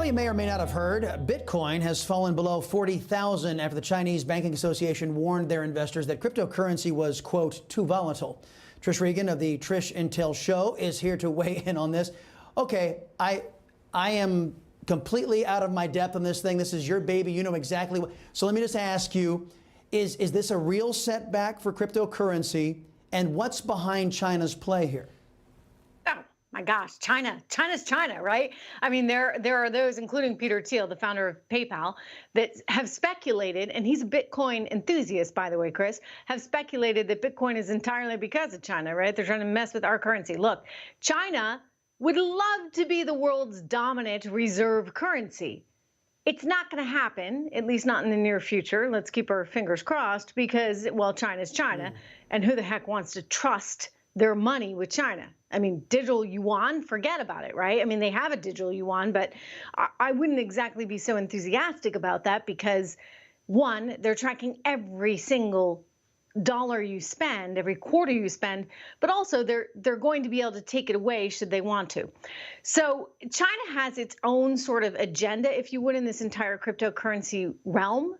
you may or may not have heard, Bitcoin has fallen below 40,000 after the Chinese Banking Association warned their investors that cryptocurrency was, quote, too volatile. Trish Regan of the Trish Intel Show is here to weigh in on this. Okay, I am completely out of my depth on this thing. This is your baby. You know exactly what. So let me just ask you, is this a real setback for cryptocurrency? And what's behind China's play here? Oh my gosh, China's China, right? I mean, there are those, including Peter Thiel, the founder of PayPal, that have speculated, and he's a Bitcoin enthusiast, by the way, Chris, have speculated that Bitcoin is entirely because of China, right? They're trying to mess with our currency. Look, China would love to be the world's dominant reserve currency. It's not going to happen, at least not in the near future. Let's keep our fingers crossed because, well, China's China, and who the heck wants to trust their money with China? I mean, digital yuan, forget about it, right? I mean, they have a digital yuan, but I wouldn't exactly be so enthusiastic about that because, one, they're tracking every single dollar you spend, every quarter you spend, but also they're going to be able to take it away should they want to. So China has its own sort of agenda, if you would, in this entire cryptocurrency realm.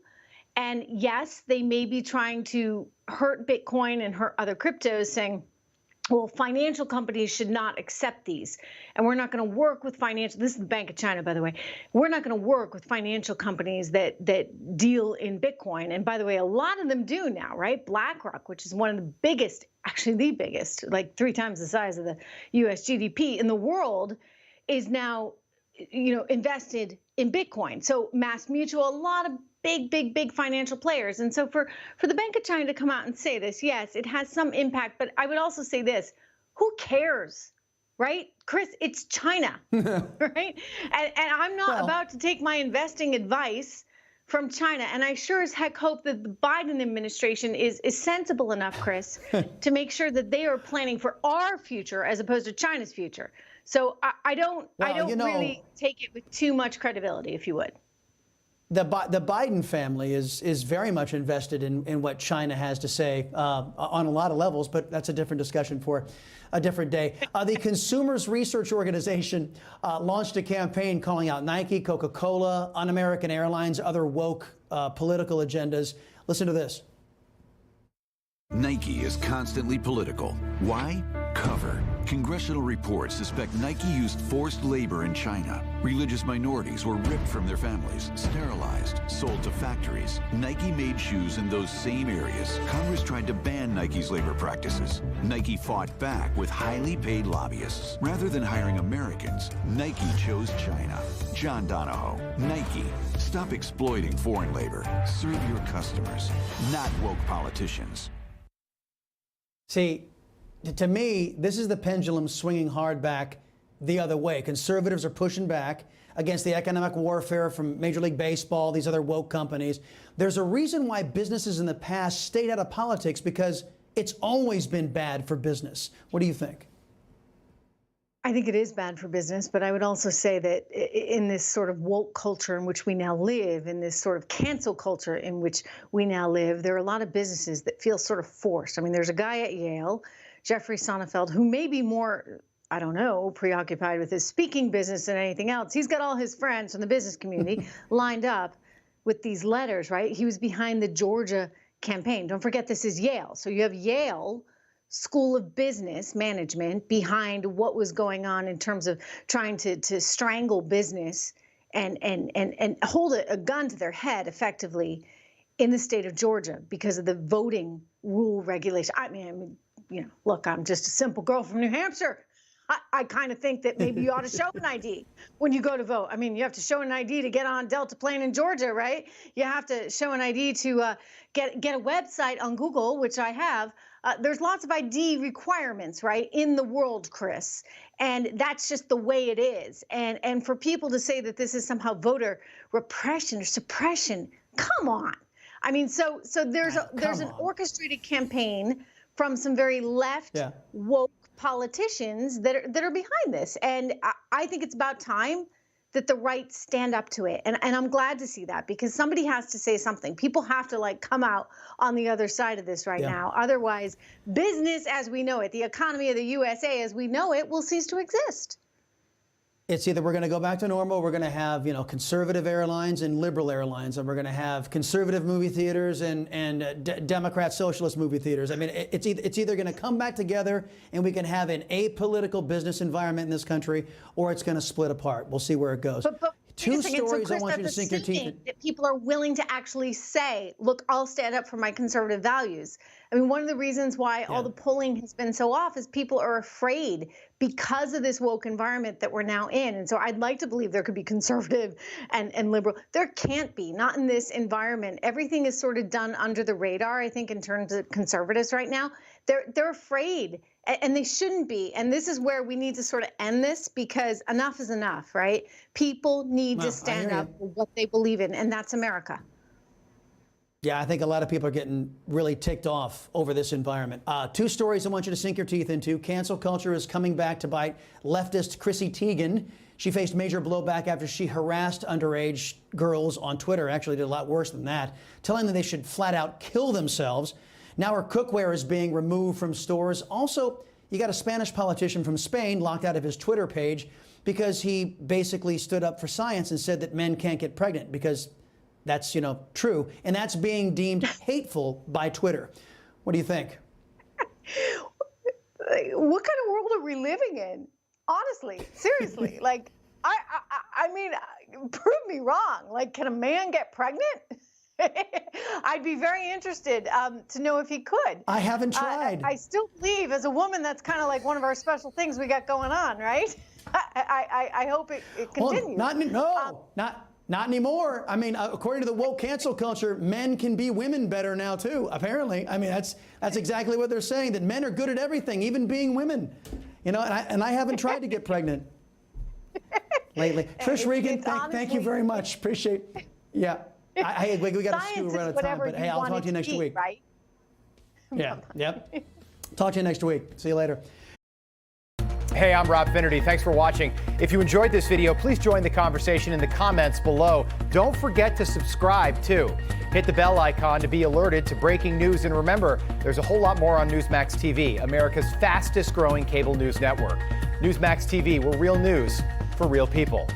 And yes, they may be trying to hurt Bitcoin and hurt other cryptos, saying, well, financial companies should not accept these. And we're not going to work with financial, this is the Bank of China, by the way. We're not going to work with financial companies that deal in Bitcoin. And by the way, a lot of them do now, right? BlackRock, which is one of the biggest, actually the biggest, like 3 times the size of the US GDP in the world, is now, invested in Bitcoin. So MassMutual, a lot of big financial players. And so for the Bank of China to come out and say this, yes, it has some impact. But I would also say this, who cares, right? Chris, it's China, right? And I'm not about to take my investing advice from China. And I sure as heck hope that the Biden administration is sensible enough, Chris, to make sure that they are planning for our future as opposed to China's future. So I don't really take it with too much credibility, if you would. The Biden family is very much invested in what China has to say on a lot of levels, but that's a different discussion for a different day. The Consumers Research Organization launched a campaign calling out Nike, Coca-Cola, un-American Airlines, other woke political agendas. Listen to this. Nike is constantly political. Why? Cover. Congressional reports suspect Nike used forced labor in China. Religious minorities were ripped from their families, sterilized, sold to factories. Nike made shoes in those same areas. Congress tried to ban Nike's labor practices. Nike fought back with highly paid lobbyists. Rather than hiring Americans, Nike chose China. John Donahoe, Nike. Stop exploiting foreign labor. Serve your customers, not woke politicians. See, to me, this is the pendulum swinging hard back the other way. Conservatives are pushing back against the economic warfare from Major League Baseball, these other woke companies. There's a reason why businesses in the past stayed out of politics, because it's always been bad for business. What do you think? I think it is bad for business, but I would also say that in this sort of woke culture in which we now live, in this sort of cancel culture in which we now live, there are a lot of businesses that feel sort of forced. I mean, there's a guy at Yale, Jeffrey Sonnenfeld, who may be more, I don't know, preoccupied with his speaking business than anything else. He's got all his friends from the business community lined up with these letters, right? He was behind the Georgia campaign. Don't forget, this is Yale. So you have Yale School of Business Management behind what was going on in terms of trying to strangle business and hold a gun to their head effectively in the state of Georgia because of the voting rule regulation. I mean, look, I'm just a simple girl from New Hampshire. I kind of think that maybe you ought to show an ID when you go to vote. I mean, you have to show an ID to get on Delta plane in Georgia, right? You have to show an ID to get a website on Google, which I have. There's lots of ID requirements, right, in the world, Chris. And that's just the way it is. And for people to say that this is somehow voter repression or suppression, come on. I mean, so there's an orchestrated campaign from some very left woke politicians that are behind this. And I think it's about time that the right stand up to it. And I'm glad to see that, because somebody has to say something. People have to come out on the other side of this right now. Otherwise, business as we know it, the economy of the USA as we know it, will cease to exist. It's either we're going to go back to normal, we're going to have, conservative airlines and liberal airlines, and we're going to have conservative movie theaters and Democrat socialist movie theaters. I mean, it's either going to come back together and we can have an apolitical business environment in this country, or it's going to split apart. We'll see where it goes. But Two Chris, stories I want you to sink your teeth in. That people are willing to actually say, look, I'll stand up for my conservative values. I mean, one of the reasons why all the polling has been so off is people are afraid because of this woke environment that we're now in. And so I'd like to believe there could be conservative and liberal. There can't be, not in this environment. Everything is sort of done under the radar, I think, in terms of conservatives right now. They're afraid, and they shouldn't be. And this is where we need to sort of end this, because enough is enough, right? People need to stand up for what they believe in, and that's America. Yeah, I think a lot of people are getting really ticked off over this environment. Two stories I want you to sink your teeth into. Cancel culture is coming back to bite leftist Chrissy Teigen. She faced major blowback after she harassed underage girls on Twitter. Actually did a lot worse than that, telling them they should flat out kill themselves. Now her cookware is being removed from stores. Also, you got a Spanish politician from Spain locked out of his Twitter page because he basically stood up for science and said that men can't get pregnant because that's, true. And that's being deemed hateful by Twitter. What do you think? What kind of world are we living in? Honestly, seriously, I mean, prove me wrong. Like, can a man get pregnant? I'd be very interested to know if he could. I haven't tried. I still believe, as a woman, that's kind of like one of our special things we got going on, right? I hope it continues. Well, not anymore. I mean, according to the woke cancel culture, men can be women better now too. Apparently, I mean that's exactly what they're saying. That men are good at everything, even being women. And I haven't tried to get pregnant lately. Trish Regan, thank you very much. Appreciate. Yeah. We got to scoot around out of time, but hey, I'll talk to you next week. Right? Yeah. Yep. Talk to you next week. See you later. Hey, I'm Rob Finnerty. Thanks for watching. If you enjoyed this video, please join the conversation in the comments below. Don't forget to subscribe, too. Hit the bell icon to be alerted to breaking news. And remember, there's a whole lot more on Newsmax TV, America's fastest growing cable news network. Newsmax TV, we're real news for real people.